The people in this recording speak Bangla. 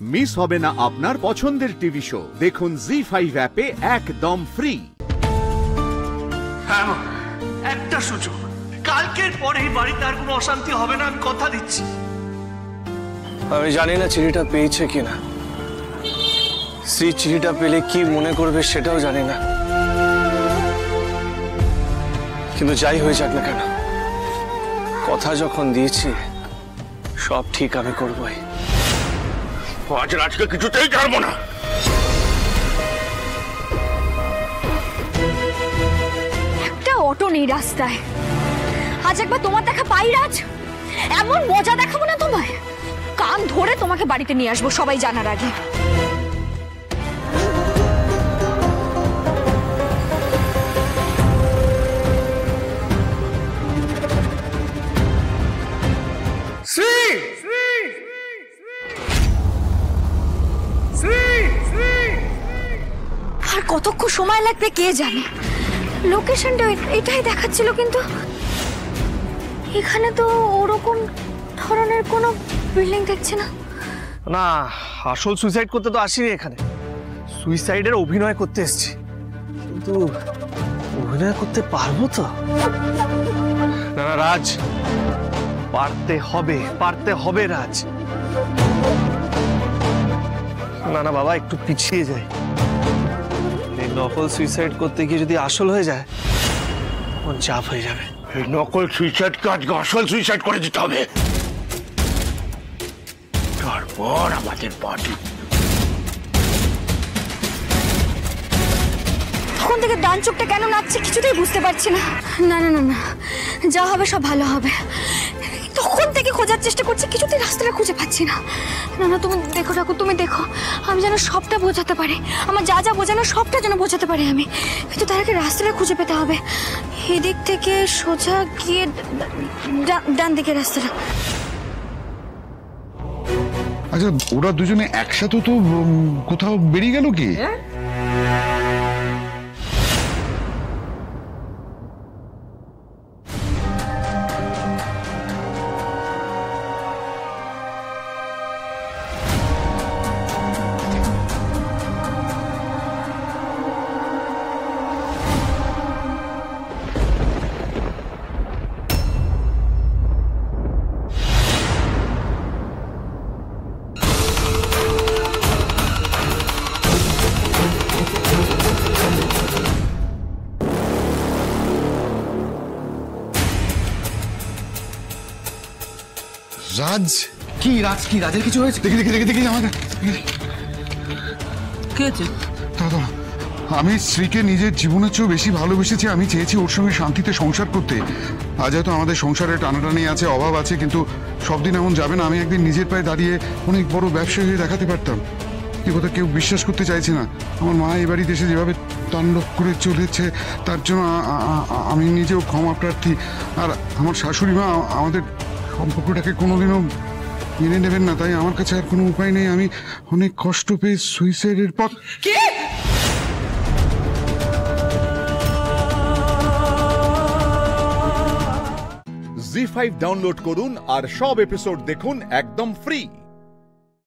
মিস হবে না আপনার পছন্দের টিভি শো। দেখুন জি5 অ্যাপে একদম ফ্রি। হ্যাঁ, একটা সুযোগ, কালকের পরে এই বাড়িতে আর কোনো অশান্তি হবে না, আমি কথা দিচ্ছি। আমি জানি না চিঠিটা পেয়েছে কিনা, শ্রী চিঠিটা পেলে কি মনে করবে সেটাও জানি না, কিন্তু যাই হয়ে যাক না কেন, কথা যখন দিয়েছি সব ঠিক আমি করবই। আজ রাজকে কিছুতেই ছাড়বো না। একটা অটো নেই রাস্তায়, আজ একবার তোমার দেখা পাই রাজ, এমন মজা দেখাবো না তোমায়, কান ধরে তোমাকে বাড়িতে নিয়ে আসবো সবাই জানার আগে। আর কতক্ষণ সময় লাগবে কে জানে, লোকেশনটা এটাই দেখাচ্ছিল, কিন্তু এখানে তো ওরকম ধরনের কোনো বিল্ডিং দেখছি না। না, আসল সুইসাইড করতে তো আসিনি এখানে, সুইসাইডের অভিনয় করতে এসেছি, কিন্তু অভিনয় করতে পারবো তো? না না রাজ, পারতে হবে রাজ। না না বাবা, একটু পিছিয়ে যাই, এই নকল সুইসাইড করতে গিয়ে যদি আসল হয়ে যায় তখন চাপ হয়ে যাবে। এই নকল সুইসাইডকে আজকে আসল সুইসাইড করে দিতে হবে, তারপর আমাদের পার্টি। তখন থেকে ডান চোখটা কেন নাচছে কিছুতেই বুঝতে পারছি না। না না না না, যা হবে সব ভালো হবে। তখন থেকে খোঁজার চেষ্টা করছি, কিছুতেই রাস্তাটা খুঁজে পাচ্ছি না। না না, তুমি দেখো ঠাকুর, তুমি দেখো, আমি যেন সবটা বোঝাতে পারি, আমার যা যা বোঝানো সবটা যেন বোঝাতে পারি আমি, কিন্তু তার আগে রাস্তাটা খুঁজে পেতে হবে। এদিক থেকে সোজা গিয়ে ডান দিকে রাস্তাটা। আচ্ছা, ওরা দুজনে একসাথে তো কোথাও বেরিয়ে গেল কি? রাজ কি? রাজের কিছু হয়েছে? দেখি আমাকে কি হয়েছে? আমি স্ত্রীকে নিজের জীবনের চেয়েও বেশি ভালোবেসেছি, আমি চেয়েছি ওর সঙ্গে শান্তিতে সংসার করতে। আজ হয়তো আমাদের সংসারে টানাটানি আছে, অভাব আছে, কিন্তু সব দিন এমন যাবে না। আমি একদিন নিজের পায়ে দাঁড়িয়ে অনেক বড় ব্যবসায়ী হয়ে দেখাতে পারতাম। এ কথা কেউ বিশ্বাস করতে চাইছে না। আমার মা এই বাড়িতে এসে যেভাবে তাণ্ডব করে চলেছে, তার জন্য আমি নিজেও ক্ষমা প্রার্থী। আর আমার শাশুড়ি মা আমাদের সম্পর্কটাকে কোনোদিনও মেনে নেবেন না, তাই আমার কাছে আর কোনো উপায় নেই। আমি অনেক কষ্ট পেয়ে সুইসাইডের পথ। জি5 ডাউনলোড করুন আর সব এপিসোড দেখুন একদম ফ্রি।